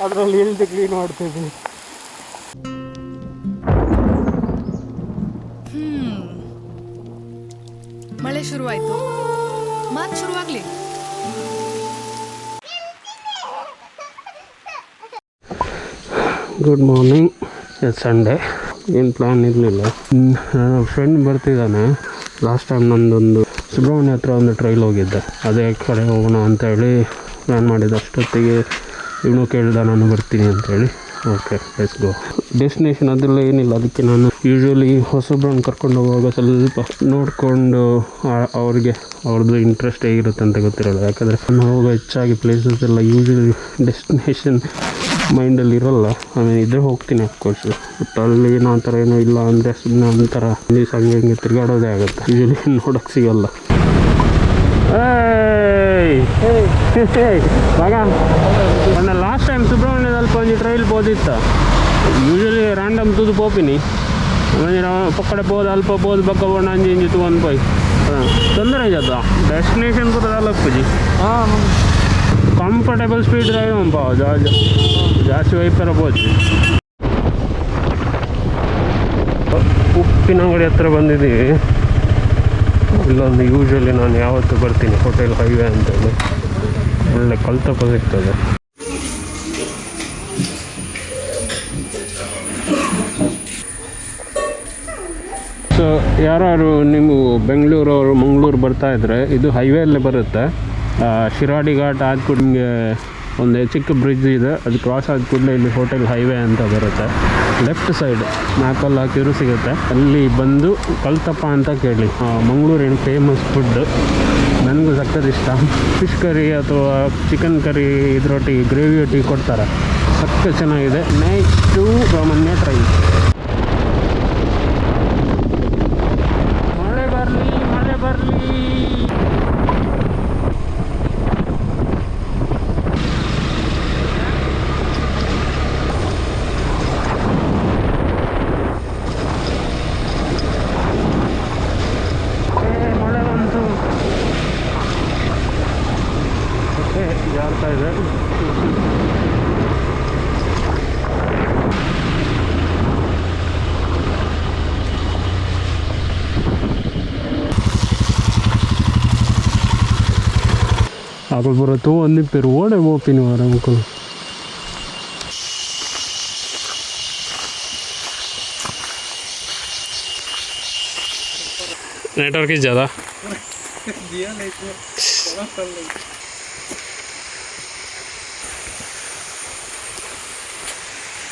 ಅದರಲ್ಲಿ ಇಳಿದು ಕ್ಲೀನ್ ಮಾಡ್ತಿದ್ವಿ. ಮಳೆ ಶುರುವಾಯ್ತು, ಮಾತು ಶುರುವಾಗ್ಲಿ. Good morning. ಸಂಡೇ ಏನು ಪ್ಲ್ಯಾನ್ ಇರಲಿಲ್ಲ. ನನ್ನ ಫ್ರೆಂಡ್ ಬರ್ತಿದ್ದಾನೆ. ಲಾಸ್ಟ್ ಟೈಮ್ ನಂದೊಂದು ಸುಬ್ರಹ್ಮಣ್ಯ ಹತ್ರ ಒಂದು ಟ್ರೈಲ್ ಹೋಗಿದ್ದೆ, ಅದೇ ಕಡೆ ಹೋಗೋಣ ಅಂತೇಳಿ ಪ್ಲ್ಯಾನ್ ಮಾಡಿದ್ದೆ. ಅಷ್ಟೊತ್ತಿಗೆ ಇವನು ಕೇಳಿದ ನಾನು ಬರ್ತೀನಿ ಅಂತೇಳಿ. Okay let's go. ಡೆಸ್ಟಿನೇಷನ್ ಅದೆಲ್ಲ ಏನಿಲ್ಲ, ಅದಕ್ಕೆ ನಾನು ಯೂಶ್ವಲಿ ಹೊಸಬ್ರನ್ನ ಕರ್ಕೊಂಡು ಹೋಗುವಾಗ ಸ್ವಲ್ಪ ನೋಡಿಕೊಂಡು ಅವ್ರದ್ದು ಇಂಟ್ರೆಸ್ಟ್ ಹೇಗಿರುತ್ತೆ ಅಂತ ಗೊತ್ತಿರೋಲ್ಲ. ಯಾಕಂದರೆ ನಾನು ಹೋಗೋ ಹೆಚ್ಚಾಗಿ ಪ್ಲೇಸಸ್ ಎಲ್ಲ ಯೂಶ್ವಲಿ ಡೆಸ್ಟಿನೇಷನ್ ಮೈಂಡಲ್ಲಿ ಇರೋಲ್ಲ. ಆಮೇಲೆ ಇದ್ರೆ ಹೋಗ್ತೀನಿ ಅಫ್ಕೋರ್ಸ್, ಬಟ್ ಅಲ್ಲಿ ಏನೋ ಒಂಥರ ಏನೋ ಇಲ್ಲ ಅಂದರೆ ಸುಮ್ಮನೆ ಒಂಥರ ನ್ಯೂಸ್ ಹಂಗೆ ಹಿಂಗೆ ತಿರುಗಾಡೋದೇ ಆಗುತ್ತೆ, ಯೂಶ್ವಲಿ ನೋಡೋಕ್ಕೆ ಸಿಗಲ್ಲ. ಬಾಗ ಮೊನ್ನೆ ಲಾಸ್ಟ್ ಟೈಮ್ ಸುಬ್ರಹ್ಮಣ್ಯದಲ್ಲಿ ಕೊಂಚ ಟ್ರೈಲ್ పోదిತ್ತು. ಯೂಶ್ವಲಿ ರ್ಯಾಂಡಮ್ ತುದು పోపిನಿ పక్కడే పోదు అల్ప పోదు పక్క పోండి అంజి ఇంజి తూని పోయి తొందరగా చేద్దాం. డెస్టినేషన్ కూడా రాలేకపోయి ಕಂಫರ್ಟೇಬಲ್ ಸ್ಪೀಡ್ ಡ್ರೈವ್ ಜಾಸ್ತಿ ವೈಪರ ಹೋಗಿ. ಉಪ್ಪಿನ ಅಂಗಡಿ ಹತ್ರ ಬಂದಿದ್ದೀವಿ. ಇಲ್ಲೊಂದು ಯೂಶ್ವಲಿ ನಾನು ಯಾವತ್ತೂ ಬರ್ತೀನಿ ಹೋಟೆಲ್ ಹೈವೇ ಅಂತೇಳಿ, ಒಳ್ಳೆ ಕಲ್ತಪ್ಪ ಸಿಗ್ತದೆ. ಸೊ ಯಾರು ನೀವು ಬೆಂಗಳೂರವರು ಮಂಗಳೂರು ಬರ್ತಾಯಿದ್ರೆ ಇದು ಹೈವೇಲ್ಲೇ ಬರುತ್ತೆ. ಶಿರಾಡಿ ಘಾಟ್ ಆದ ಕೂಡ ನಿಮಗೆ ಒಂದು ಚಿಕ್ಕ ಬ್ರಿಡ್ಜ್ ಇದೆ, ಅದು ಕ್ರಾಸ್ ಆದ ಕೂಡಲೇ ಇಲ್ಲಿ ಹೋಟೆಲ್ ಹೈವೇ ಅಂತ ಬರುತ್ತೆ. ಲೆಫ್ಟ್ ಸೈಡ್ ಮ್ಯಾಪಲ್ಲಿ ಹಾಕಿದ್ರು ಸಿಗುತ್ತೆ. ಅಲ್ಲಿ ಬಂದು ಕಲ್ತಪ್ಪ ಅಂತ ಕೇಳಿ. ಮಂಗಳೂರಿನ ಫೇಮಸ್ ಫುಡ್ ನನಗೂ ಸಕ್ಕತ್ ಇಷ್ಟ. ಫಿಶ್ ಕರಿ ಅಥವಾ ಚಿಕನ್ ಕರಿ ಇದರೊಟ್ಟಿಗೆ ಗ್ರೇವಿ ಒಟ್ಟಿಗೆ ಕೊಡ್ತಾರೆ, ಸಕ್ಕ ಚೆನ್ನಾಗಿದೆ. Next Subrahmanya trail. ಮಳೆ ಬರಲಿ ಮಳೆ ಬರಲಿ. ಜಾರ್ತಾ ಇದೆ. അപ്പോൾ പുറത്ത് വന്ന് പെരുവോടെ പോപ്പിന് പറയാം നമുക്ക്. ನೆಟ್ವರ್ಕ್ ಇಜ್ಜದ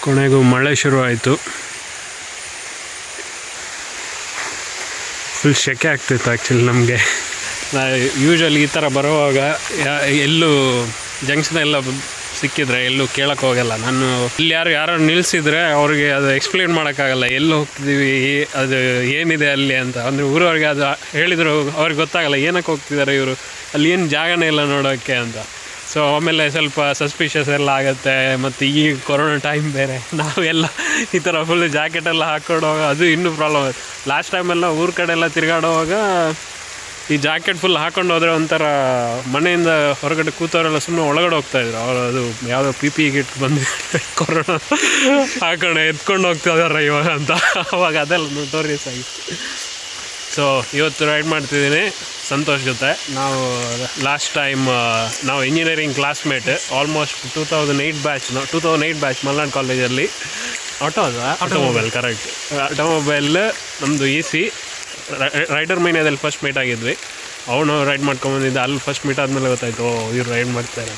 ಕೊನೆಗೂ ಮಳೆ ಶುರು ಆಯಿತು. ಫುಲ್ ಶೆಕೆ ಆಗ್ತಿತ್ತು ಆ್ಯಕ್ಚುಲಿ ನಮಗೆ. ಯೂಶ್ವಲಿ ಈ ಥರ ಬರುವಾಗ ಎಲ್ಲೂ ಜಂಕ್ಷನ್ ಎಲ್ಲ ಸಿಕ್ಕಿದ್ರೆ ಎಲ್ಲೂ ಕೇಳೋಕ್ಕೆ ಹೋಗಲ್ಲ ನಾನು. ಇಲ್ಲಿ ಯಾರು ನಿಲ್ಲಿಸಿದ್ರೆ ಅವ್ರಿಗೆ ಅದು ಎಕ್ಸ್ಪ್ಲೇನ್ ಮಾಡೋಕ್ಕಾಗಲ್ಲ ಎಲ್ಲಿ ಹೋಗ್ತಿದ್ದೀವಿ, ಅದು ಏನಿದೆ ಅಲ್ಲಿ ಅಂತ. ಅಂದರೆ ಊರವ್ರಿಗೆ ಅದು ಹೇಳಿದ್ರು ಅವ್ರಿಗೆ ಗೊತ್ತಾಗಲ್ಲ ಏನಕ್ಕೆ ಹೋಗ್ತಿದ್ದಾರೆ ಇವರು, ಅಲ್ಲಿ ಏನು ಜಾಗನೇ ಇಲ್ಲ ನೋಡೋಕ್ಕೆ ಅಂತ. ಸೊ ಆಮೇಲೆ ಸ್ವಲ್ಪ ಸಸ್ಪಿಷಿಯಸ್ ಎಲ್ಲ ಆಗುತ್ತೆ. ಮತ್ತು ಈ ಕೊರೋನಾ ಟೈಮ್ ಬೇರೆ, ನಾವೆಲ್ಲ ಈ ಥರ ಫುಲ್ ಜಾಕೆಟೆಲ್ಲ ಹಾಕ್ಕೊಡುವಾಗ ಅದು ಇನ್ನೂ ಪ್ರಾಬ್ಲಮ್. ಲಾಸ್ಟ್ ಟೈಮೆಲ್ಲ ಊರ ಕಡೆ ಎಲ್ಲ ತಿರುಗಾಡುವಾಗ ಈ ಜಾಕೆಟ್ ಫುಲ್ ಹಾಕ್ಕೊಂಡು ಹೋದರೆ ಒಂಥರ ಮನೆಯಿಂದ ಹೊರಗಡೆ ಕೂತವರೆಲ್ಲ ಸುಮ್ಮನೆ ಒಳಗಡೆ ಹೋಗ್ತಾಯಿದ್ರು. ಅವರು ಅದು ಯಾವುದೋ PPE ಕಿಟ್ ಬಂದು ಕೊರೋನಾ ಹಾಕೊಂಡು ಎತ್ಕೊಂಡು ಹೋಗ್ತಿದಾರೆ ಇವಾಗ ಅಂತ. ಅವಾಗ ಅದೆಲ್ಲ ನೋಟೋರಿಯಸ್ ಆಗಿತ್ತು. ಸೊ ಇವತ್ತು ರೈಡ್ ಮಾಡ್ತಿದ್ದೀನಿ ಸಂತೋಷ್ ಜೊತೆ. ನಾವು ಲಾಸ್ಟ್ ಟೈಮ್ ನಾವು engineering classmate, almost 2008 batch Malnad ಕಾಲೇಜಲ್ಲಿ. Automobile correct. ಆಟೋಮೊಬೈಲ್ ನಮ್ಮದು EC ರೈಡರ್ ಮೈನ್ಯಾದಲ್ಲಿ ಫಸ್ಟ್ ಮೀಟ್ ಆಗಿದ್ವಿ. ಅವನು ರೈಡ್ ಮಾಡ್ಕೊಂಬಂದಿದ್ದೆ. ಅಲ್ಲಿ ಫಸ್ಟ್ ಮೀಟ್ ಆದಮೇಲೆ ಗೊತ್ತಾಯಿತು ಇವ್ರು ರೈಡ್ ಮಾಡ್ತಾರೆ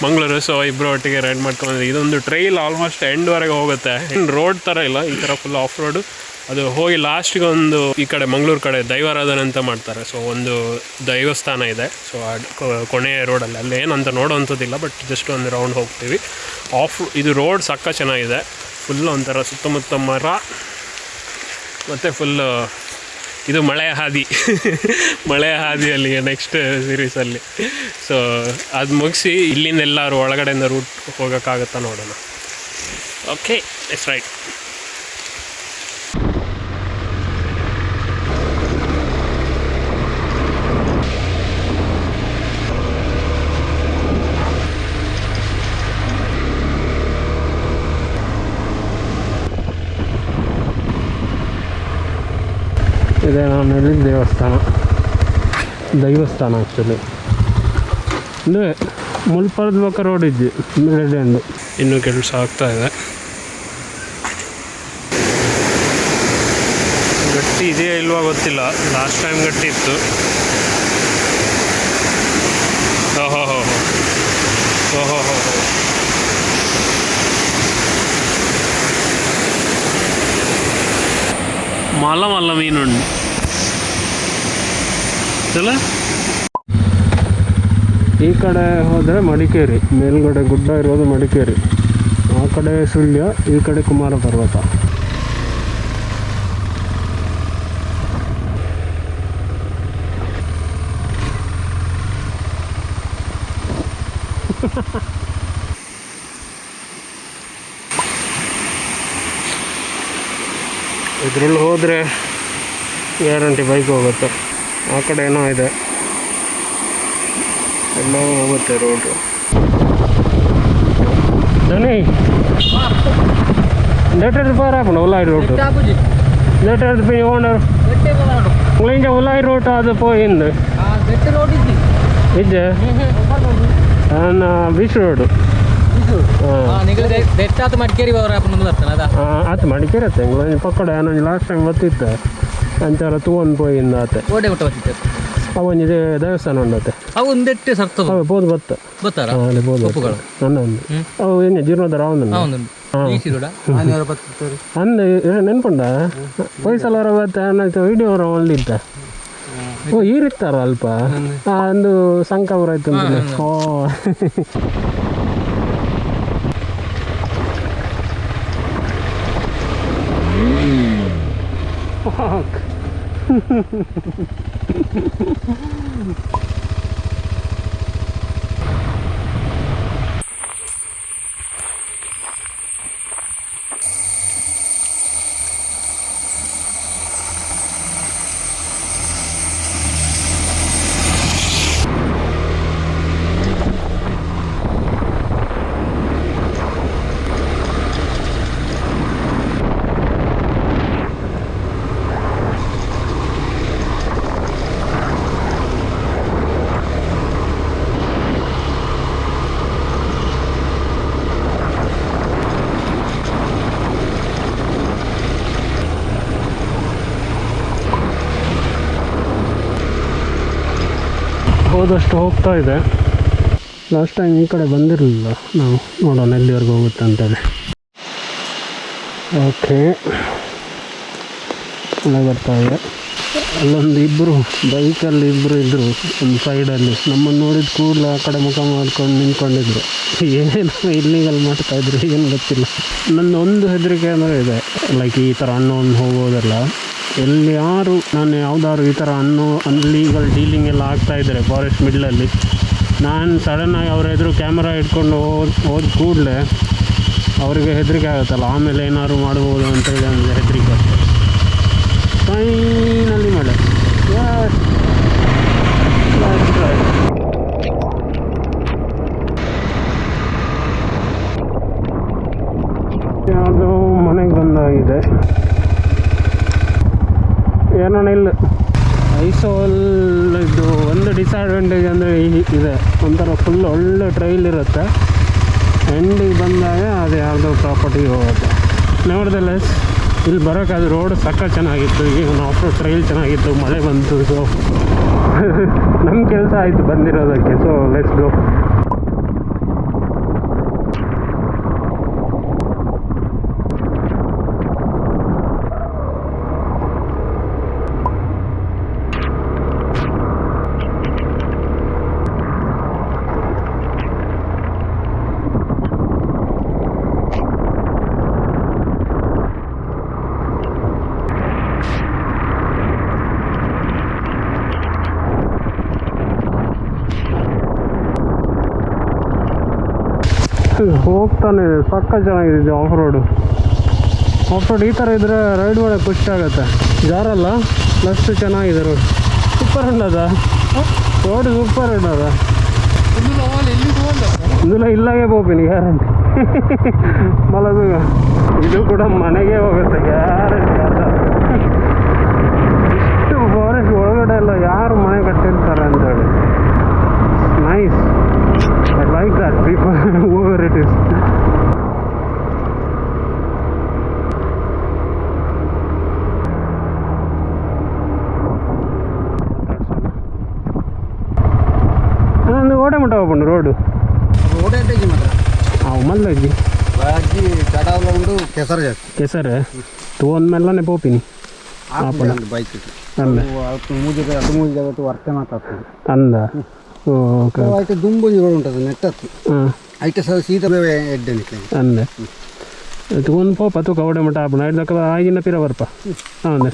ಮಂಗಳೂರು. ಸೊ ಇಬ್ಬರು ಒಟ್ಟಿಗೆ ರೈಡ್ ಮಾಡ್ಕೊಂಬಂದಿದ್ದೆ. ಇದೊಂದು ಟ್ರೈಲ್ ಆಲ್ಮೋಸ್ಟ್ ಎಂಡ್ವರೆಗೆ ಹೋಗುತ್ತೆ. ರೋಡ್ ಥರ ಇಲ್ಲ, ಈ ಥರ ಫುಲ್ ಆಫ್ ರೋಡು. ಅದು ಹೋಗಿ ಲಾಸ್ಟಿಗೆ ಒಂದು ಈ ಕಡೆ ಮಂಗಳೂರು ಕಡೆ ದೈವಾರಾಧನೆ ಅಂತ ಮಾಡ್ತಾರೆ. ಸೊ ಒಂದು ದೈವಸ್ಥಾನ ಇದೆ. ಸೊ ಕೊನೆಯ ರೋಡಲ್ಲಿ ಅಲ್ಲಿ ಏನಂತ ನೋಡೋವಂಥದ್ದಿಲ್ಲ, ಬಟ್ ಜಸ್ಟ್ ಒಂದು ರೌಂಡ್ ಹೋಗ್ತೀವಿ. ಇದು ರೋಡ್ ಸಕ್ಕ ಚೆನ್ನಾಗಿದೆ. ಫುಲ್ ಒಂಥರ ಸುತ್ತಮುತ್ತ ಮರ ಮತ್ತು ಫುಲ್ಲು ಇದು ಮಳೆಯ ಹಾದಿಯಲ್ಲಿ ನೆಕ್ಸ್ಟ್ ಸೀರೀಸಲ್ಲಿ. ಸೊ ಅದು ಮುಗಿಸಿ ಇಲ್ಲಿಂದ ಎಲ್ಲರೂ ಒಳಗಡೆಯಿಂದ ರೂಟ್ ಹೋಗೋಕ್ಕಾಗತ್ತಾ ನೋಡೋಣ. Okay, it's right. ಇದೆ ನಾನು ಹೇಳಿದ ದೈವಸ್ಥಾನ ಆ್ಯಕ್ಚುಲಿ ಅಂದರೆ ಮುಲ್ಪರದ ಪಕ್ಕ ರೋಡ್ ಇದ್ದಿ ರೆಡ್ ಎಂಡ್. ಇನ್ನೂ ಕೆಲಸ ಆಗ್ತಾ ಇದೆ. ಗಟ್ಟಿ ಇದೆಯಾ ಇಲ್ವಾ ಗೊತ್ತಿಲ್ಲ, ಲಾಸ್ಟ್ ಟೈಮ್ ಗಟ್ಟಿ ಇತ್ತು. ಓಹೋ ಹೋ ಓಹೋ ಹೋ ಹೋ ಮಲ್ಲ ಮಲ್ಲ ಮೀನುಂಡು ಅಲ್ಲ. ಈ ಕಡೆ ಹೋದರೆ ಮಡಿಕೇರಿ, ಮೇಲ್ಗಡೆ ಗುಡ್ಡ ಇರೋದು ಮಡಿಕೇರಿ, ಆ ಕಡೆ ಸುಳ್ಯ, ಈ ಕಡೆ ಕುಮಾರ ಪರ್ವತ. ಇದ್ರಲ್ಲಿ ಹೋದರೆ ಗ್ಯಾರಂಟಿ ಬೈಕ್ ಹೋಗುತ್ತೆ. ಆ ಕಡೆ ಏನೋ ಇದೆ, ಎಲ್ಲ ಹೋಗುತ್ತೆ ರೋಡು. ಧನಿ ಲೆಟರ್ ಪಾರ ಹಾಕೋಣ ಉಲಾಯಿ ರೋಡ್ ಲೆಟರ್ ಪಿ ಓನರ್ ಇಂಜ ಉಲಾಯಿ ರೋಡ್ ಅದು ಪೋಯಿಂದು ಇಜ್ಜೆ ನಾನು ಬೀಚ್ ರೋಡು ಮಡಿಕೇರಿ ಆತು ಮಡಿಕೇರಿ ಆತ ಪಕ್ಕಡ ನಾನು ಲಾಸ್ಟ್ ಟೈಮ್ ಗೊತ್ತಿದ್ದೆ ಅಂಚಾರ ತೂವನ್ ಪೋಯಿಂದ ಆತ ಅವನಿದೆ ದೇವಸ್ಥಾನ ಉಂಡತೆ ಅವು ಒಂದೆಟ್ಟೆ ಸರ್ತದ ಅವು ಬೋದು ಬತ್ತ ಗೊತ್ತಾರ ಅಲ್ಲಿ ಬೋದು ನನ್ನ ಅವು ಏನು ಜೀರ್ಣೋದರ ಅವನು ಅಂದೆ ನೆನ್ಪುಂಡ ಪೈಸಲವರ ಬತ್ತ ಅನ್ನೋ ವಿಡಿಯೋ ಅವರ ಒಳ್ಳಿದ್ದ ಓ ಈರಿತ್ತಾರ ಅಲ್ಪ ಒಂದು ಸಂಕವರ ಆಯ್ತು ಓ ಹೋದಷ್ಟು ಹೋಗ್ತಾ ಇದೆ. ಲಾಸ್ಟ್ ಟೈಮ್ ಈ ಕಡೆ ಬಂದಿರಲಿಲ್ಲ ನಾವು, ನೋಡೋಣ ಎಲ್ಲಿವರೆಗೂ ಹೋಗುತ್ತೆ ಅಂತೇಳಿ. ಓಕೆ ಅಲ್ಲೇ ಬರ್ತಾ ಇದೆ. ಅಲ್ಲೊಂದು ಇಬ್ಬರು ಬೈಕಲ್ಲಿ ಇದ್ದರು ಒಂದು ಸೈಡಲ್ಲಿ ನಮ್ಮನ್ನು ನೋಡಿದ ಕೂಡಲೇ ಆ ಕಡೆ ಮುಖ ಮಾಡ್ಕೊಂಡು ನಿಂತ್ಕೊಂಡಿದ್ರು. ಏನೇನು ಇಲ್ಲಿಗಲ್ಲಿ ಮಾಡ್ತಾಯಿದ್ರು ಏನು ಗೊತ್ತಿಲ್ಲ. ನನ್ನ ಒಂದು ಹೆದರಿಕೆ ಅಂದರೆ ಇದೆ, ಲೈಕ್ ಈ ಥರ ಹಣ್ಣು ಹೋಗೋದೆಲ್ಲ ಎಲ್ಲಿ ಯಾರು ನಾನು ಯಾವುದಾದ್ರು ಈ ಥರ ಅನ್ಲೀಗಲ್ ಡೀಲಿಂಗ್ ಎಲ್ಲ ಆಗ್ತಾಯಿದ್ದಾರೆ ಫಾರೆಸ್ಟ್ ಮಿಡ್ಲಲ್ಲಿ, ನಾನು ಸಡನ್ನಾಗಿ ಅವ್ರ ಎದುರು ಕ್ಯಾಮ್ರಾ ಇಟ್ಕೊಂಡು ಹೋದ ಕೂಡಲೇ ಅವರಿಗೆ ಹೆದರಿಕೆ ಆಗುತ್ತಲ್ಲ, ಆಮೇಲೆ ಏನಾದ್ರು ಮಾಡ್ಬೋದು ಅಂತೇಳಿ ಅಂದರೆ ಹೆದರಿಕೆ ಆಗ್ತದೆ. ಫೈನಲ್ಲಿ ಮಳೆ ಯಾವುದೋ ಮನೆಗೆ ಬಂದಾಗಿದೆ. ಏನೋ ಇಲ್ಲ ಐಸೋಲ್ ಇದು ಒಂದು ಡಿಸ್ಅಡ್ವಾಂಟೇಜ್ ಅಂದರೆ ಇದೆ, ಒಂಥರ ಫುಲ್ ಒಳ್ಳೆ ಟ್ರೈಲ್ ಇರುತ್ತೆ, ಎಂಡಿಗೆ ಬಂದಾಗ ಅದು ಯಾವುದೋ ಪ್ರಾಪರ್ಟಿಗೆ ಹೋಗುತ್ತೆ. ನೆವರ್ದಲೆಸ್ ಇಲ್ಲಿ ಬರೋಕ್ಕಾದ್ರೆ ರೋಡ್ ಸಕ್ಕ ಚೆನ್ನಾಗಿತ್ತು, ಈಗ ಆಫ್ ರೋಡ್ ಟ್ರೈಲ್ ಚೆನ್ನಾಗಿತ್ತು, ಮಳೆ ಬಂತು. ಸೊ ನಮ್ಮ ಕೆಲಸ ಆಯಿತು ಬಂದಿರೋದಕ್ಕೆ. So let's go. ಹೋಗ್ತಾನೆ ಇದೆ, ಸಕ್ಕ ಚೆನ್ನಾಗಿದೆ ಆಫ್ ರೋಡು. ಈ ಥರ ಇದ್ದರೆ ರೈಡ್ ಮಾಡೋಕ್ಕೆ ಖುಷಿ ಆಗುತ್ತೆ, ಜಾರಲ್ಲ, ಪ್ಲಸ್ ಚೆನ್ನಾಗಿದೆ ರೋಡ್. ಸೂಪರ್ ಉಂಡದ ರೋಡ್, ಸೂಪರ್ ಉಂಡದ. ಇಂದುಲ ಇಲ್ಲಾಗೆ ಹೋಗ್ತೀನಿ ಗ್ಯಾರಂಟಿ. ಮಲದು ಇದು ಕೂಡ ಮನೆಗೆ ಹೋಗುತ್ತೆ ಗ್ಯಾರಂಟಿ. ಮುಟ್ಟ ಹೋಗ್ಬಂಡು ರೋಡು ರೋಡ್ ಎಡ್ಡೆಗೆ ಮಾತ್ರ ಮಲ್ಲಜ್ಜಿ ಅಜ್ಜಿ ಚಡಾವಲ ಉಂಡು ಕೆಸರು ಜಾಸ್ತಿ ಕೆಸರು ಒಂದು ಮೆಲ್ಲನೆ ಪೋಪಿನಿ ಬೈಕ್ ಅಂದ ಅದು ಮೂಜಿ ವರ್ತೆ ಮಾತಾಡ್ತದೆ ಅಂದ ಓಕೆ ಆಯ್ತು ದುಂಬುಜಿಗಳು ಉಂಟದು ನೆಟ್ಟತ್ತು ಹಾಂ ಐತೆ ಸಹ ಶೀತ ಎಡ್ಡೆ ನಿಂತೇನೆ ಅಂದೆ ಒಂದು ಪೋಪ ತೂಕ ಒಡೆ ಮಟ್ಟ ಆಪಣ ಹಿಡ್ದಕ್ಕ ಆಗಿನ ಪಿರ ಬರ್ಪ ಹೌದು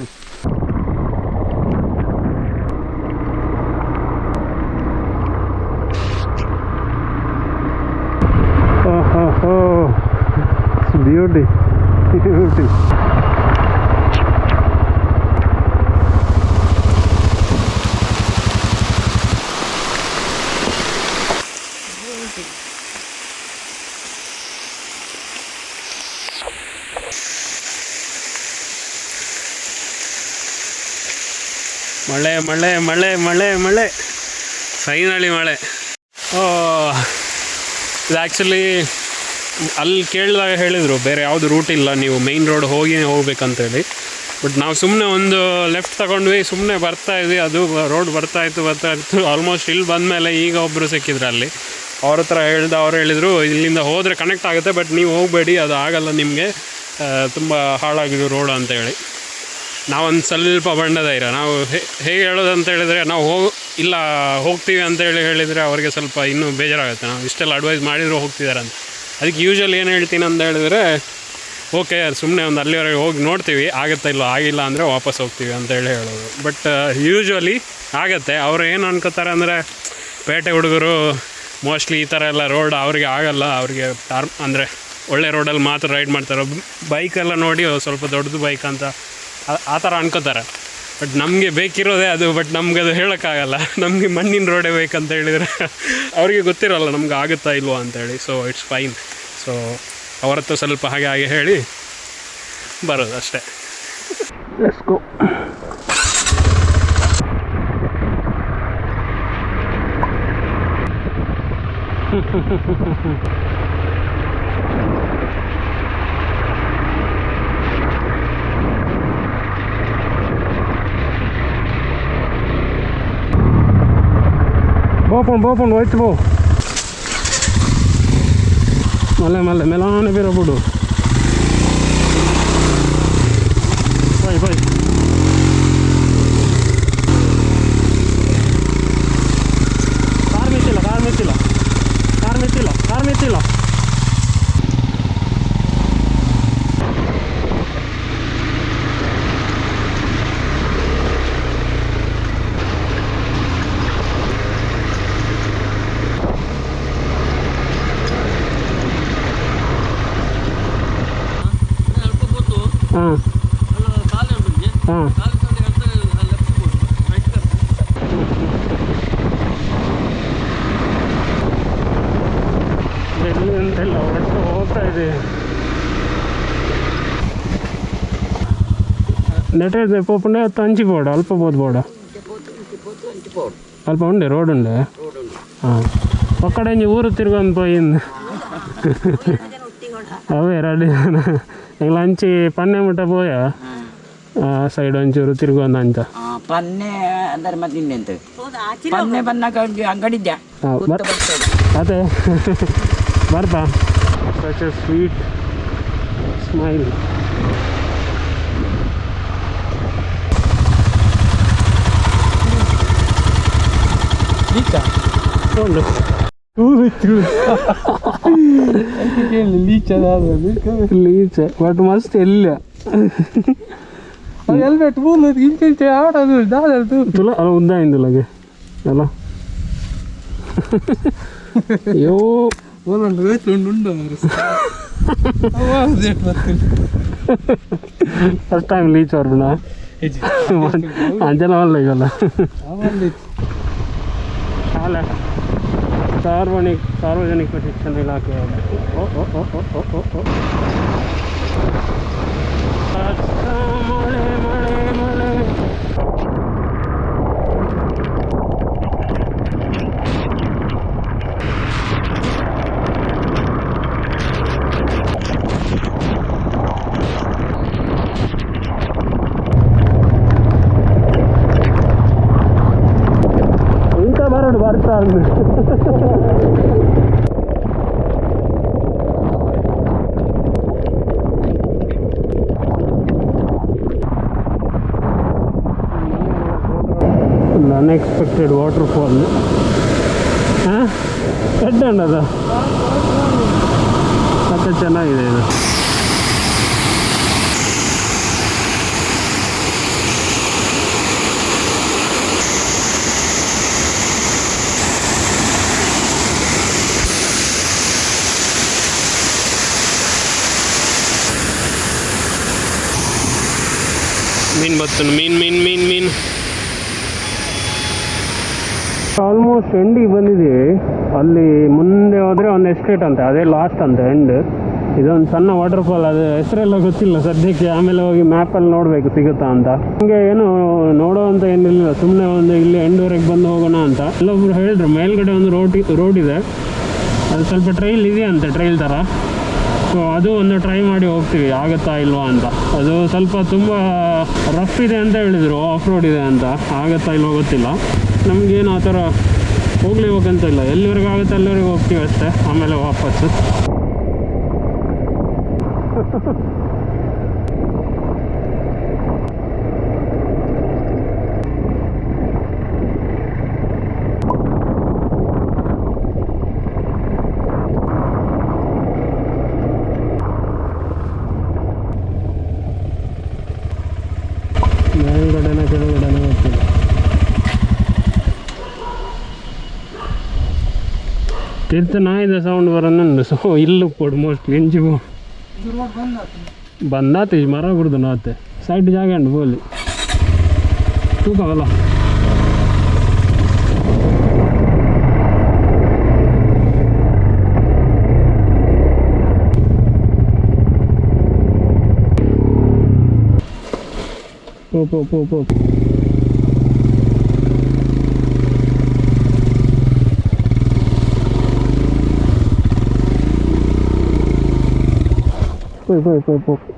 ಬ್ಯೂಟಿ ಬ್ಯೂಟಿ ಮಳೆ ಮಳೆ ಮಳೆ ಮಳೆ ಮಳೆ ಫೈನಲಿ ಮಳೆ ಓ ಇದು ಆ್ಯಕ್ಚುಲಿ ಅಲ್ಲಿ ಕೇಳಿದಾಗ ಹೇಳಿದರು ಬೇರೆ ಯಾವುದು ರೂಟ್ ಇಲ್ಲ ನೀವು ಮೈನ್ ರೋಡ್ ಹೋಗ್ಬೇಕಂತೇಳಿ ಬಟ್ ನಾವು ಸುಮ್ಮನೆ ಒಂದು ಲೆಫ್ಟ್ ತಗೊಂಡ್ವಿ ಸುಮ್ಮನೆ ಬರ್ತಾಯಿದ್ವಿ ಅದು ರೋಡ್ ಬರ್ತಾಯಿತ್ತು ಆಲ್ಮೋಸ್ಟ್ ಇಲ್ಲಿ ಬಂದಮೇಲೆ ಈಗ ಒಬ್ಬರು ಸಿಕ್ಕಿದ್ರು ಅಲ್ಲಿ ಅವ್ರ ಹತ್ರ ಹೇಳ್ದೆ ಅವ್ರು ಹೇಳಿದರು ಇಲ್ಲಿಂದ ಹೋದರೆ ಕನೆಕ್ಟ್ ಆಗುತ್ತೆ ಬಟ್ ನೀವು ಹೋಗಬೇಡಿ ಅದು ಆಗಲ್ಲ ನಿಮಗೆ ತುಂಬ ಹಾಳಾಗಿದ್ದು ರೋಡ್ ಅಂತೇಳಿ ನಾವೊಂದು ಸ್ವಲ್ಪ ಬಣ್ಣದೈರ ನಾವು ಹೇಗೆ ಹೇಳೋದಂತ ಹೇಳಿದರೆ ನಾವು ಇಲ್ಲ ಹೋಗ್ತೀವಿ ಅಂತೇಳಿ ಹೇಳಿದರೆ ಅವ್ರಿಗೆ ಸ್ವಲ್ಪ ಇನ್ನೂ ಬೇಜಾರಾಗುತ್ತೆ ನಾವು ಇಷ್ಟೆಲ್ಲ ಅಡ್ವೈಸ್ ಮಾಡಿದರೂ ಹೋಗ್ತಿದ್ದಾರೆ ಅಂತ ಅದಕ್ಕೆ ಯೂಶ್ವಲಿ ಏನು ಹೇಳ್ತೀನಿ ಅಂತ ಹೇಳಿದರೆ ಓಕೆ ಸುಮ್ಮನೆ ಒಂದು ಅಲ್ಲಿವರೆಗೆ ಹೋಗಿ ನೋಡ್ತೀವಿ ಆಗುತ್ತಾ ಇಲ್ಲೋ ಆಗಿಲ್ಲ ಅಂದರೆ ವಾಪಸ್ ಹೋಗ್ತೀವಿ ಅಂತೇಳಿ ಹೇಳೋದು ಬಟ್ ಯೂಶ್ವಲಿ ಆಗುತ್ತೆ ಅವರು ಏನು ಅನ್ಕೋತಾರೆ ಅಂದರೆ ಪೇಟೆ ಹುಡುಗರು ಮೋಸ್ಟ್ಲಿ ಈ ಥರ ಎಲ್ಲ ರೋಡ್ ಅವ್ರಿಗೆ ಆಗಲ್ಲ ಅವ್ರಿಗೆ ಅಂದರೆ ಒಳ್ಳೆ ರೋಡಲ್ಲಿ ಮಾತ್ರ ರೈಡ್ ಮಾಡ್ತಾರೆ ಬೈಕೆಲ್ಲ ನೋಡಿ ಸ್ವಲ್ಪ ದೊಡ್ಡದು ಬೈಕ್ ಅಂತ ಆ ಥರ ಅನ್ಕೋತಾರೆ ಬಟ್ ನಮಗೆ ಬೇಕಿರೋದೇ ಅದು ಬಟ್ ನಮ್ಗೆ ಅದು ಹೇಳೋಕ್ಕಾಗಲ್ಲ ನಮಗೆ ಮಣ್ಣಿನ ರೋಡೇ ಬೇಕಂತ ಹೇಳಿದರೆ ಅವ್ರಿಗೆ ಗೊತ್ತಿರೋಲ್ಲ ನಮ್ಗೆ ಆಗುತ್ತಾ ಇಲ್ವೋ ಅಂತೇಳಿ ಸೊ ಇಟ್ಸ್ ಫೈನ್ ಸೊ ಅವ್ರ ಹತ್ರ ಸ್ವಲ್ಪ ಹಾಗೆ ಹೇಳಿ ಬರೋದು ಅಷ್ಟೇ ಲೆಟ್ಸ್ ಗೋ పోపండి వచ్చి పో మళ్ళీ మెలానే పిరప్పుడు పోయి కార్ మెచ్చిಲ್ಲ ಹಾಂ ಹಾಂ ಎಲ್ಲಿ ಅಂತೆಲ್ಲ ಒಟ್ಟು ಹೋಗ್ತಾ ಇದೆ ನೆಟ್ಟೆ పోపుండే తంచి పోడ అల్ప పోదు పోడ అల్ప ఉండే రోడ్ ఉండే ఒక్కడే ఊరు తిరుగుని పోయింది అవే రెడీ ಈಗ ಲಂಚಿ ಪನ್ನೆ ಮುಟ್ಟ ಪೋಯ ಸೈಡ್ ಒಂಚೂರು ತಿರುಗುವಂತ ಅಂತ ಪನ್ನೆ ಅಂದರೆ ಮತ್ತೆ ಇನ್ನೆಂತ ಪನ್ನೆ ಬನ್ನಾಗ ಅಂಗಡಿದ್ಯಾ ಅದೇ ಬರ್ತಾ ಸಚ್ ಎ ಸ್ವೀಟ್ ಸ್ಮೈಲ್ ಉಂಡು ಲೀಚ ಬಟ್ ಮಸ್ತ್ ಎಲ್ಲ ಹೆಲ್ಮೆಟ್ ಇಂಚೆ ಆಡೋದು ತುಲ ಅಲ್ಲ ಉದ್ದ ಇಂದುಲಗೆ ಅಲ್ಲ ಅಯ್ಯೋ ಫಸ್ಟ್ ಟೈಮ್ ಲೀಚ್ ಅವ್ರನ್ನ ಅಂಜನ ಅಲ್ಲ ಈಗಲ್ಲ ಶಾಲೆ ಸಾರ್ವಜನಿಕ ಶಿಕ್ಷಣ ಇಲಾಖೆ ಮಳೆ ಮಳೆ ಮಳೆ ఇంకా బరడు పడతా ಒಂದು ಅನ್ಎಕ್ಸ್ಪೆಕ್ಟೆಡ್ ವಾಟರ್ ಫಾಲ್. ಹಾಂ ಹೆಡ್ ಅದು ಮತ್ತೆ ಚೆನ್ನಾಗಿದೆ ಇದು. ಮೀನು ಬತ್ತು, ಮೀನು ಆಲ್ಮೋಸ್ಟ್ ಎಂಡಿಗೆ ಬಂದಿದ್ದೀವಿ. ಅಲ್ಲಿ ಮುಂದೆ ಹೋದರೆ ಒಂದು ಎಸ್ಟೇಟ್ ಅಂತೆ, ಅದೇ ಲಾಸ್ಟ್ ಅಂತ ಎಂಡ್. ಇದೊಂದು ಸಣ್ಣ ವಾಟರ್ ಫಾಲ್, ಅದು ಹೆಸರೆಲ್ಲ ಗೊತ್ತಿಲ್ಲ ಸದ್ಯಕ್ಕೆ, ಆಮೇಲೆ ಹೋಗಿ ಮ್ಯಾಪಲ್ಲಿ ನೋಡಬೇಕು ಸಿಗುತ್ತಾ ಅಂತ. ಹಂಗೆ ಏನು ನೋಡೋ ಅಂತ ಏನಿಲ್ಲ, ಸುಮ್ಮನೆ ಒಂದು ಇಲ್ಲಿ ಎಂಡ್ವರೆಗೆ ಬಂದು ಹೋಗೋಣ ಅಂತ. ಎಲ್ಲೊಬ್ರು ಹೇಳಿದ್ರು ಮೇಲ್ಗಡೆ ಒಂದು ರೋಡ್ ಇದೆ, ಅದು ಸ್ವಲ್ಪ ಟ್ರೈಲ್ ಇದೆಯಂತೆ, ಟ್ರೈಲ್ ಥರ. ಸೊ ಅದು ಒಂದು ಟ್ರೈ ಮಾಡಿ ಹೋಗ್ತೀವಿ, ಆಗುತ್ತಾ ಇಲ್ವಾ ಅಂತ. ಅದು ಸ್ವಲ್ಪ ತುಂಬ ರಫ್ ಇದೆ ಅಂತ ಹೇಳಿದರು, ಆಫ್ ರೋಡ್ ಇದೆ ಅಂತ. ಆಗುತ್ತಾ ಇಲ್ವೋ ಗೊತ್ತಿಲ್ಲ. ನಮಗೇನು ಆ ಥರ ಹೋಗ್ಲೇಬೇಕಂತ ಇಲ್ಲ, ಎಲ್ಲಿವರೆಗೆ ಆಗುತ್ತೆ ಅಲ್ಲಿವರೆಗೆ ಹೋಗ್ತೀವಿ ಅಷ್ಟೇ, ಆಮೇಲೆ ವಾಪಸ್ಸು. ಮೇಲ್ಗಡೆನ ಕೆಳಗಡೆನ ಗೊತ್ತಿಲ್ಲ. ತಿರ್ತ ನಾಯಿದ ಸೌಂಡ್ ಬರೋದು. ಸೊ ಇಲ್ಲು ಕೊಡು ಮೋಸ್ಟ್ಲಿ ಎಂಚು ಬಂದಾತ ಈ ಮರ ಬಿಡ್ದು ನಾತೆ ಸೈಡ್ ಜಾಗ ಉಂಟು ಬೋಲಿ ತೂಕವಲ್ಲ.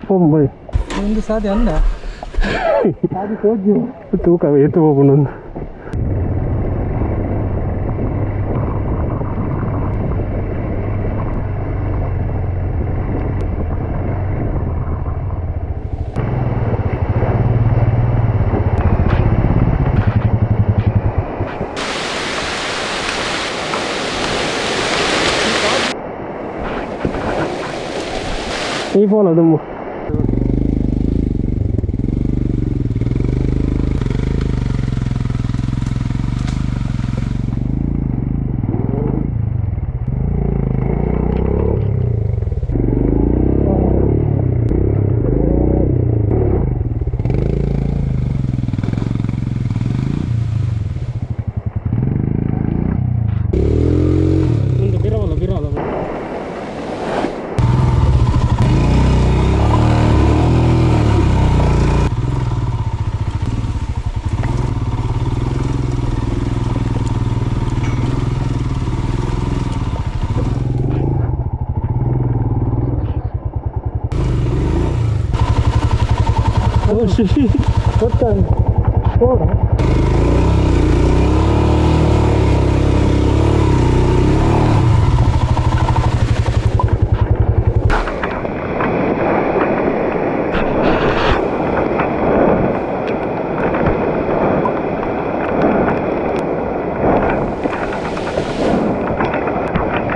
ಪೋ போய் ಒಂದು ಸಾಧ್ಯ ಅಂದ ತೂಕ ಎತ್ತು ಹೋಗೋಣ. ಈ ಫಾಲ್ ಅದು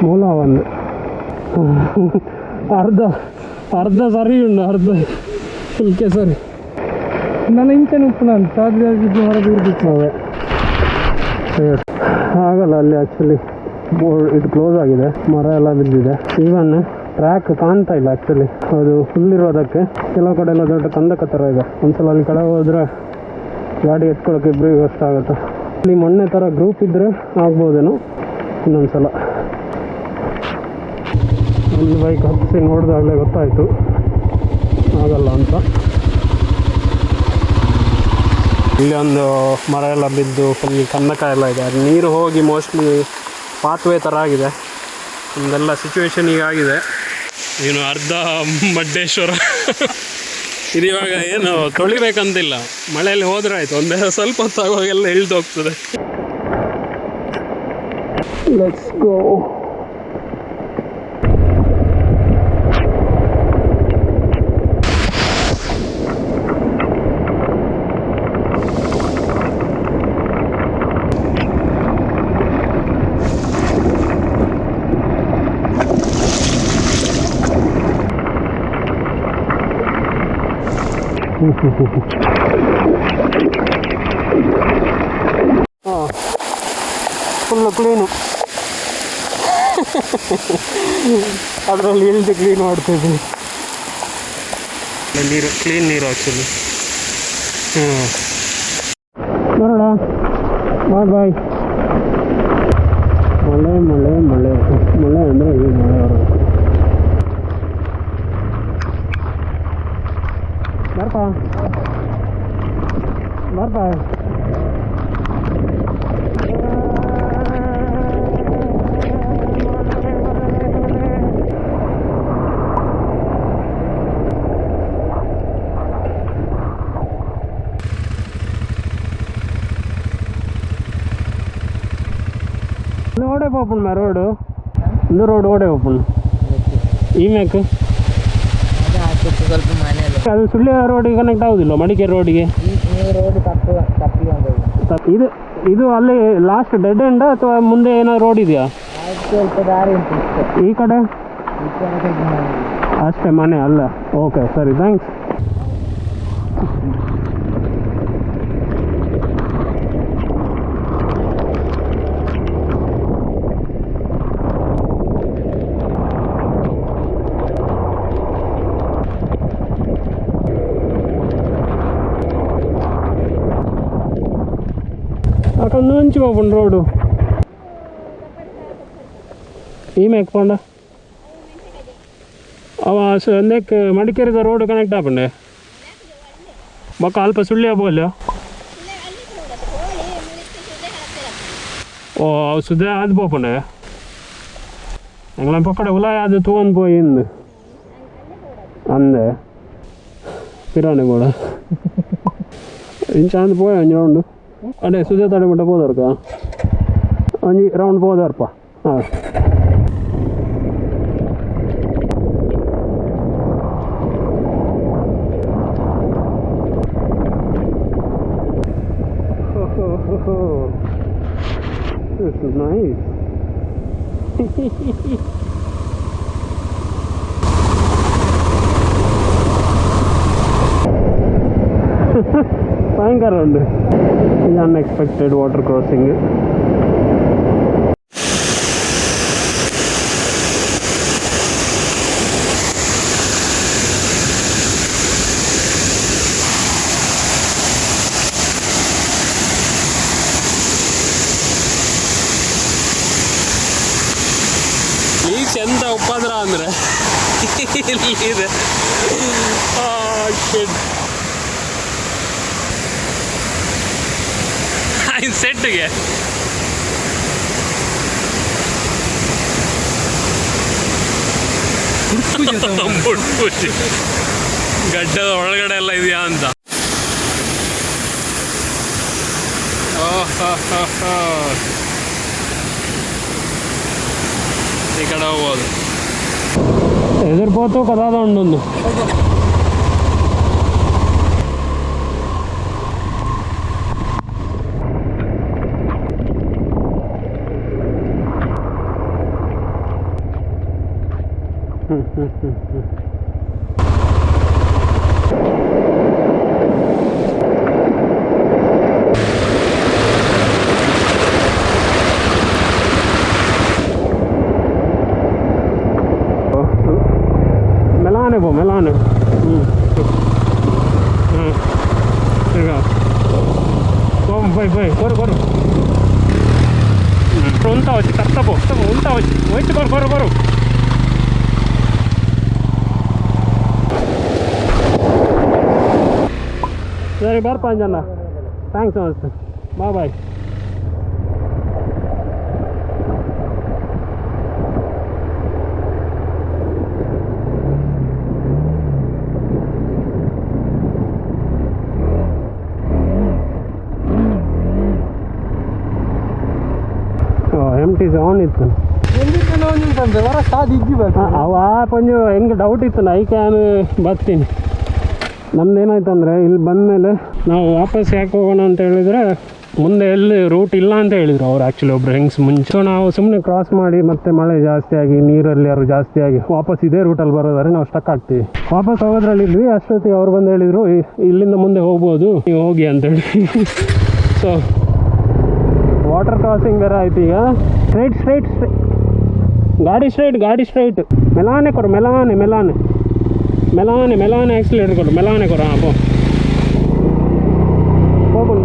ಮೂಲ ಒಂದು ಅರ್ಧ ಸರಿ ಉಂಡು, ಅರ್ಧ ಫುಲ್ ಕೆಸರಿ. ನನ್ನ ಇಂಚನೆ ಉಪ್ಪು ನಾನು ಸಾಧ್ಯ ಹೊರಗೆ ಇರ್ಬೇಕು. ಆಗಲ್ಲ ಅಲ್ಲಿ ಆ್ಯಕ್ಚುಲಿ ಇದು ಕ್ಲೋಸ್ ಆಗಿದೆ, ಮರ ಎಲ್ಲ ಬಿದ್ದಿದೆ. ಈವನ್ ಟ್ರ್ಯಾಕ್ ಕಾಣ್ತಾ ಇಲ್ಲ ಆ್ಯಕ್ಚುಲಿ, ಅದು ಫುಲ್ ಇರೋದಕ್ಕೆ. ಕೆಲವು ಕಡೆ ಎಲ್ಲ ದೊಡ್ಡ ಕಂದಕ ಥರ ಇದೆ. ಒಂದ್ಸಲ ಅಲ್ಲಿ ಕೆಳಗೆ ಹೋದ್ರೆ ಗಾಡಿ ಎತ್ಕೊಳ್ಳೋಕೆ ಇಬ್ಬರಿಗೂ ಕಷ್ಟ ಆಗುತ್ತೆ. ಅಲ್ಲಿ ಮೊನ್ನೆ ಥರ ಗ್ರೂಪ್ ಇದ್ದರೆ ಆಗ್ಬೋದೇನೋ ಇನ್ನೊಂದ್ಸಲ. ಒಂದು ಬೈಕ್ ಹತ್ತಿಸಿ ನೋಡಿದಾಗಲೇ ಗೊತ್ತಾಯಿತು ಆಗಲ್ಲ ಅಂತ. ಇಲ್ಲಿ ಒಂದು ಮರ ಎಲ್ಲ ಬಿದ್ದು ಫುಲ್ ಕಂದಕ ಎಲ್ಲ ಇದೆ. ಅದು ನೀರು ಹೋಗಿ ಮೋಸ್ಟ್ಲಿ ಪಾತ್ವೇ ಥರ ಆಗಿದೆ. ಒಂದೆಲ್ಲ ಸಿಚುವೇಶನ್ ಈಗ ಆಗಿದೆ. ಏನು ಅರ್ಧ ಮಡ್ಡೇಶ್ವರ ಇದಿವಾಗ ಏನು ತೊಳಿಬೇಕಂತಿಲ್ಲ, ಮಳೆಯಲ್ಲಿ ಹೋದ್ರೆ ಆಯಿತು. ಒಂದೇ ಸ್ವಲ್ಪ ಹೊತ್ತಾಗೋಗೆಲ್ಲ ಇಳ್ದು ಹೋಗ್ತದೆ. Let's go. ಹಾಂ ಫುಲ್ಲು ಕ್ಲೀನು. ಅದರಲ್ಲಿ ಇಳಿದು ಕ್ಲೀನ್ ಮಾಡ್ತಿದ್ವಿ. ನೀರು ಕ್ಲೀನ್ ನೀರು ಆ್ಯಕ್ಚುಲಿ. ಬರೋಣ. ಬಾಯ್ ಬಾಯ್. ಮಳೆ ಮಳೆ ಮಳೆ ಮಳೆ ಅಂದರೆ ಈ ಮಳೆ ಬರೋದು. ಬರ್ಪಾ ಬರ್ಪಾ. ಓಡೇ ಓಪನ್ ಮಾ ರೋಡು ಒಂದು ರೋಡ್ ಓಡೇ ಓಪನ್ ಈ ಮ್ಯಾಕ್ ಸ್ವಲ್ಪ ಮನೆ ಅದು ಸುಳ್ಯ ರೋಡಿಗೆ ಕನೆಕ್ಟ್ ಆಗುದಿಲ್ಲ, ಮಡಿಕೇರಿ ರೋಡಿಗೆ. ರೋಡ್ ಇದು ಇದು ಅಲ್ಲಿ ಲಾಸ್ಟ್ ಡೆಡ್ ಎಂಡ್ ಅಥವಾ ಮುಂದೆ ಏನಾದ್ರು ರೋಡ್ ಇದೆಯಾ? ಸ್ವಲ್ಪ ದಾರಿ ಉಂಟು ಈ ಕಡೆ ಅಷ್ಟೇ ಮನೆ ಅಲ್ಲ. ಓಕೆ ಸರಿ, ಥ್ಯಾಂಕ್ಸ್. అక్కడ నుంచి పోపండి రోడ్డు ఈ మేకపోండ ಅವ ನೆಕ್ ಮಡಿಕೇರಿದ ರೋಡ್ ಕನೆಕ್ಟ್ ಆಪಂಡೆ ಬೊಕ್ಕ ಅಲ್ಪ ಸುಳ್ಳಿ ಬೋಲ್ಯ ಓ ಅವು ಸುದ್ದಿ ಅದು పోపండే ಎಂಗ್ಲ ಪಕ್ಕಡೆ ಉಲಾಯ ಅದು ತಗೊಂಡು పోయింది ಅಂದೆ ಪಿರಾಣಿ ಕೂಡ ಇಂಚ ಅಂದು పోయా రౌండ్ అంటే సుజాత బిడ్డ పోదారుక అంజి రౌండ్ పోదారప్ప. This is nice. ഭയങ്കര ഉണ്ട്. ഇത് അൺഎക്സ്പെക്റ്റഡ് വാട്ടർ ക്രോസിങ്. ಈ ಚಂದ ಉಪದ್ರ ಅಂದ್ರೆ ಇಲ್ಲಿದೆ ಸೆಟ್ಗೆ ಗಡ್ಡದ ಒಳಗಡೆ ಎಲ್ಲ ಇದೆಯಾ ಅಂತ. ఈ కడ పోదు ఎదురుపోతూ కదా ఉండొందు Melane po, melane. Vai, corre. Unta వచ్చి తప్ప ఉంta వచ్చి వచ్చి corre. సరే బార్ పంజన్న. థ్యాంక్స్ నమస్తే. బాయ్. ಎಂಟಿ ಆನ್ ಇತ್ತು ವರ ಸಾದ್ ಇದ್ದಿವ ಅವ ಕೊಂಚ ಹೆಂಗೆ ಡೌಟ್ ಇತ್ತು ಐ ಕ್ಯಾನ್ ಬರ್ತೀನಿ ನಮ್ದೇನಾಯ್ತು ಅಂದರೆ ಇಲ್ಲಿ ಬಂದಮೇಲೆ ನಾವು ವಾಪಸ್ ಯಾಕೆ ಹೋಗೋಣ ಅಂತ ಹೇಳಿದರೆ ಮುಂದೆ ಎಲ್ಲಿ ರೂಟ್ ಇಲ್ಲ ಅಂತ ಹೇಳಿದರು ಅವ್ರು ಆ್ಯಕ್ಚುಲಿ ಒಬ್ರು ಹೆಂಗ್ಸ್ ಮುಂಚೆ. ನಾವು ಸುಮ್ಮನೆ ಕ್ರಾಸ್ ಮಾಡಿ ಮತ್ತೆ ಮಳೆ ಜಾಸ್ತಿ ಆಗಿ ನೀರಲ್ಲಿ ಯಾರು ಜಾಸ್ತಿ ಆಗಿ ವಾಪಸ್ ಇದೇ ರೂಟಲ್ಲಿ ಬರೋದಾದ್ರೆ ನಾವು ಸ್ಟಕ್ ಆಗ್ತೀವಿ. ವಾಪಸ್ ಹೋಗೋದ್ರಲ್ಲಿದ್ವಿ, ಅಷ್ಟೊತ್ತಿಗೆ ಅವ್ರು ಬಂದು ಹೇಳಿದರು ಇಲ್ಲಿಂದ ಮುಂದೆ ಹೋಗ್ಬೋದು ನೀವು ಹೋಗಿ ಅಂತೇಳಿ. ಸೊ ವಾಟರ್ ಕ್ರಾಸಿಂಗ್ ಬೇರೆ ಆಯ್ತು. ಈಗ ಸ್ಟ್ರೈಟ್ ಗಾಡಿ ಸ್ಟ್ರೈಟ್ ಮೆಲಾನೆ ಕೊಡು, ಮೆಲಾನೆ ಆಕ್ಸಿಲೇಟರ್ ಕೊಡು, ಮೆಲಾನೆ ಕೊಡು. ಹಾಂ ಹೋಗ್ಬಂದು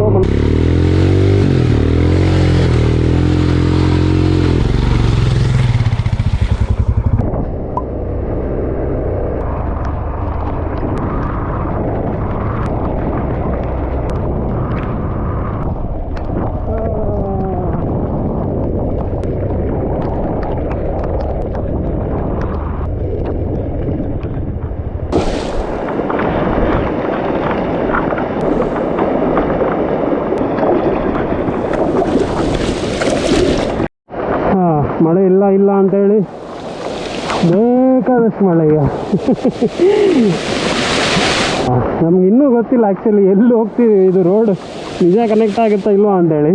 ಮಳೆ ಇಲ್ಲ ಅಂತೇಳಿ ಬೇಕಾದಷ್ಟು ಮಳೆ. ಈಗ ನಮ್ಗೆ ಇನ್ನೂ ಗೊತ್ತಿಲ್ಲ ಆ್ಯಕ್ಚುಲಿ ಎಲ್ಲಿ ಹೋಗ್ತೀವಿ, ಇದು ರೋಡ್ ನಿಜ ಕನೆಕ್ಟ್ ಆಗುತ್ತಾ ಇಲ್ವಾ ಅಂತೇಳಿ.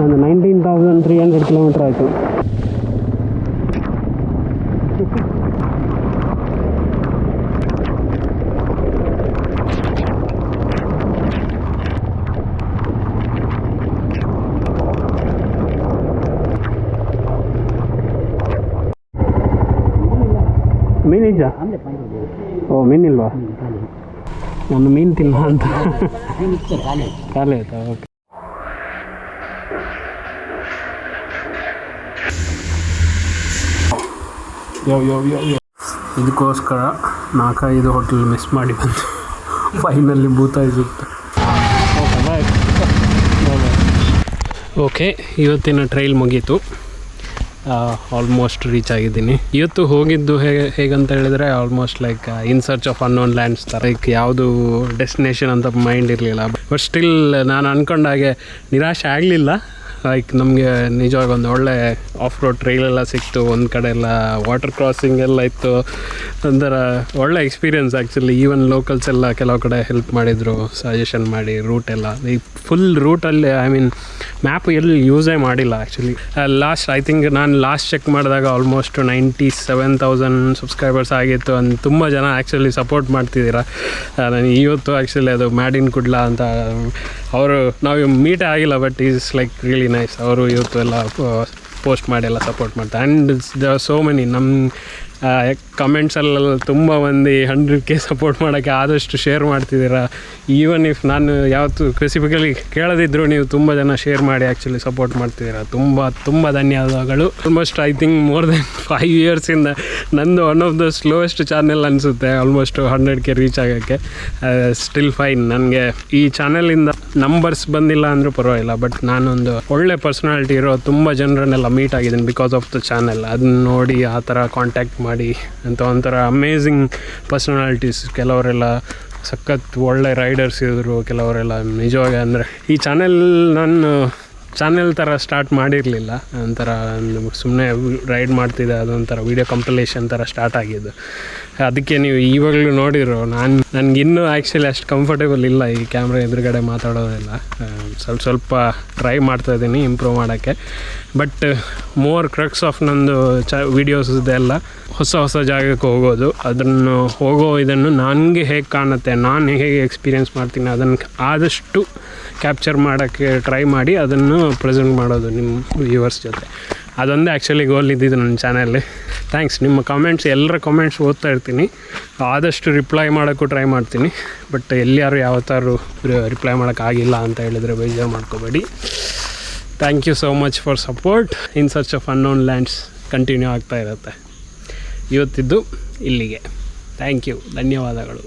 ಒಂದು 19,300 ಕಿಲೋಮೀಟ್ರ್ ಆಯಿತು. ಮೀನಿದ್ದ? ಓ ಮೀನಿಲ್ವಾ? ನಾನು ಮೀನು ತಿನ್ನ ಅಂತ ಖಾಲಿ ಆಯ್ತಾ? ಓಕೆ. ಇದಕ್ಕೋಸ್ಕರ 4-5 ಹೋಟೆಲ್ ಮಿಸ್ ಮಾಡಿ ಬಂದು ಫೈನಲ್ಲಿ ಭೂತಾಯಿಸುತ್ತೆ. ಓಕೆ, ಇವತ್ತಿನ ಟ್ರೈಲ್ ಮುಗೀತು. ಆಲ್ಮೋಸ್ಟ್ ರೀಚ್ ಆಗಿದ್ದೀನಿ. ಇವತ್ತು ಹೋಗಿದ್ದು ಹೇಗಂತ ಹೇಳಿದರೆ almost like in search of unknown lands ಥರ. ಲೈಕ್ ಯಾವುದು ಡೆಸ್ಟಿನೇಷನ್ ಅಂತ ಮೈಂಡ್ ಇರಲಿಲ್ಲ. ಬಟ್ ಸ್ಟಿಲ್ ನಾನು ಅಂದ್ಕೊಂಡಾಗೆ ನಿರಾಶೆ ಆಗಲಿಲ್ಲ. ಲೈಕ್ ನಮಗೆ ನಿಜವಾಗಿ ಒಂದು ಒಳ್ಳೆ ಆಫ್ ರೋಡ್ ಟ್ರೈಲೆಲ್ಲ ಸಿಕ್ತು. ಒಂದು ಕಡೆ ಎಲ್ಲ ವಾಟರ್ ಕ್ರಾಸಿಂಗ್ ಎಲ್ಲ ಇತ್ತು. ಒಂಥರ ಒಳ್ಳೆ ಎಕ್ಸ್ಪೀರಿಯನ್ಸ್ ಆ್ಯಕ್ಚುಲಿ. ಈವನ್ ಲೋಕಲ್ಸ್ ಎಲ್ಲ ಕೆಲವು ಕಡೆ ಹೆಲ್ಪ್ ಮಾಡಿದರು, ಸಜೆಷನ್ ಮಾಡಿ ರೂಟ್ ಎಲ್ಲ. ಈ ಫುಲ್ ರೂಟಲ್ಲಿ ಮ್ಯಾಪ್ ಎಲ್ಲಿ ಯೂಸೇ ಮಾಡಿಲ್ಲ ಆ್ಯಕ್ಚುಲಿ. ಐ ಥಿಂಕ್ ನಾನು ಲಾಸ್ಟ್ ಚೆಕ್ ಮಾಡಿದಾಗ ಆಲ್ಮೋಸ್ಟ್ 97,000 ಸಬ್ಸ್ಕ್ರೈಬರ್ಸ್ ಆಗಿತ್ತು. ತುಂಬ ಜನ ಆ್ಯಕ್ಚುಲಿ ಸಪೋರ್ಟ್ ಮಾಡ್ತಿದ್ದೀರಾ. ನಾನು ಇವತ್ತು ಆ್ಯಕ್ಚುಲಿ ಅದು ಮ್ಯಾಡಿನ್ ಕುಡ್ಲಾ ಅಂತ ಅವರು ನಾವು ಮೀಟೇ ಆಗಿಲ್ಲ, but is like really nice. ಅವರು ಇವತ್ತು ಎಲ್ಲ ಪೋಸ್ಟ್ ಮಾಡಿ ಎಲ್ಲ ಸಪೋರ್ಟ್ ಮಾಡ್ತಾರೆ. ಆ್ಯಂಡ್ ದ ಸೋ ಮೆನಿ ನಮ್ಮ ಕಮೆಂಟ್ಸಲ್ಲೆಲ್ಲ ತುಂಬ ಮಂದಿ 100K ಸಪೋರ್ಟ್ ಮಾಡೋಕ್ಕೆ ಆದಷ್ಟು ಶೇರ್ ಮಾಡ್ತಿದ್ದೀರಾ. ಈವನ್ ಇಫ್ ನಾನು ಯಾವತ್ತು ಸ್ಪೆಸಿಫಿಕಲಿ ಕೇಳದಿದ್ದರೂ ನೀವು ತುಂಬ ಜನ ಶೇರ್ ಮಾಡಿ ಆ್ಯಕ್ಚುಲಿ ಸಪೋರ್ಟ್ ಮಾಡ್ತಿದ್ದೀರಾ. ತುಂಬ ಧನ್ಯವಾದಗಳು. Almost I think more than 5 ಇಯರ್ಸಿಂದ ನಂದು one of the slowest channel ಅನಿಸುತ್ತೆ ಆಲ್ಮೋಸ್ಟ್ 100K ರೀಚ್ ಆಗೋಕ್ಕೆ. Still fine. ನನಗೆ ಈ ಚಾನೆಲಿಂದ ನಂಬರ್ಸ್ ಬಂದಿಲ್ಲ ಅಂದರೂ ಪರವಾಗಿಲ್ಲ, ಬಟ್ ನಾನೊಂದು ಒಳ್ಳೆ ಪರ್ಸನಾಲಿಟಿ ಇರೋ ತುಂಬ ಜನರನ್ನೆಲ್ಲ ಮೀಟ್ ಆಗಿದ್ದೀನಿ ಬಿಕಾಸ್ ಆಫ್ ದ ಚಾನೆಲ್. ಅದನ್ನ ನೋಡಿ ಆ ಥರ ಕಾಂಟ್ಯಾಕ್ಟ್ ಮಾಡಿ ಅಂತ ಒಂಥರ ಅಮೇಝಿಂಗ್ ಪರ್ಸನಾಲಿಟೀಸ್. ಕೆಲವರೆಲ್ಲ ಸಖತ್ ಒಳ್ಳೆ ರೈಡರ್ಸ್ ಇದ್ದರು, ಕೆಲವರೆಲ್ಲ ನಿಜವಾಗಿ ಅಂದರೆ ಈ ಚಾನೆಲ್ ಥರ ಸ್ಟಾರ್ಟ್ ಮಾಡಿರಲಿಲ್ಲ. ಒಂಥರ ಸುಮ್ಮನೆ ರೈಡ್ ಮಾಡ್ತಿದ್ದೆ, ಅದೊಂಥರ ವೀಡಿಯೋ ಕಂಪಲೇಷನ್ ಥರ ಸ್ಟಾರ್ಟ್ ಆಗಿದ್ದು. ಅದಕ್ಕೆ ನೀವು ಇವಾಗಲೂ ನೋಡಿರೋ ನನಗಿನ್ನೂ ಆ್ಯಕ್ಚುಲಿ ಅಷ್ಟು ಕಂಫರ್ಟೇಬಲ್ ಇಲ್ಲ ಈ ಕ್ಯಾಮ್ರಾ ಎದುರುಗಡೆ ಮಾತಾಡೋದೆಲ್ಲ. ಸ್ವಲ್ಪ ಟ್ರೈ ಮಾಡ್ತಾಯಿದ್ದೀನಿ ಇಂಪ್ರೂವ್ ಮಾಡೋಕ್ಕೆ. ಬಟ್ ಮೋರ್ ಕ್ರಕ್ಸ್ ಆಫ್ ನಂದು ವೀಡಿಯೋಸ್ ಇದೆಲ್ಲ ಹೊಸ ಜಾಗಕ್ಕೆ ಹೋಗೋದು. ಇದನ್ನು ನನಗೆ ಹೇಗೆ ಕಾಣುತ್ತೆ, ನಾನು ಹೇಗೆ ಎಕ್ಸ್ಪೀರಿಯೆನ್ಸ್ ಮಾಡ್ತೀನಿ ಅದನ್ನು ಆದಷ್ಟು ಕ್ಯಾಪ್ಚರ್ ಮಾಡೋಕ್ಕೆ ಟ್ರೈ ಮಾಡಿ ಅದನ್ನು ಪ್ರೆಸೆಂಟ್ ಮಾಡೋದು ನಿಮ್ಮ ವ್ಯೂವರ್ಸ್ ಜೊತೆ. ಅದೊಂದೇ ಆ್ಯಕ್ಚುಲಿ ಗೋಲ್ ಇದ್ದಿದ್ದು ನನ್ನ ಚಾನಲಲ್ಲಿ. ಥ್ಯಾಂಕ್ಸ್. ನಿಮ್ಮ ಕಮೆಂಟ್ಸ್, ಎಲ್ಲರ ಕಮೆಂಟ್ಸ್ ಓದ್ತಾ ಇರ್ತೀನಿ, ಆದಷ್ಟು ರಿಪ್ಲೈ ಮಾಡೋಕ್ಕೂ ಟ್ರೈ ಮಾಡ್ತೀನಿ. ಬಟ್ ಎಲ್ಲಿಯಾರು ಯಾವತ್ತಾರು ರಿಪ್ಲೈ ಮಾಡೋಕ್ಕಾಗಿಲ್ಲ ಅಂತ ಹೇಳಿದರೆ ಬೇಜಾರು ಮಾಡ್ಕೋಬೇಡಿ. Thank you so much for support. In search of unknown lands continue ಆಗ್ತಾ ಇರುತ್ತೆ. ಇವತ್ತಿದ್ದು ಇಲ್ಲಿಗೆ. ಥ್ಯಾಂಕ್ ಯು, ಧನ್ಯವಾದಗಳು.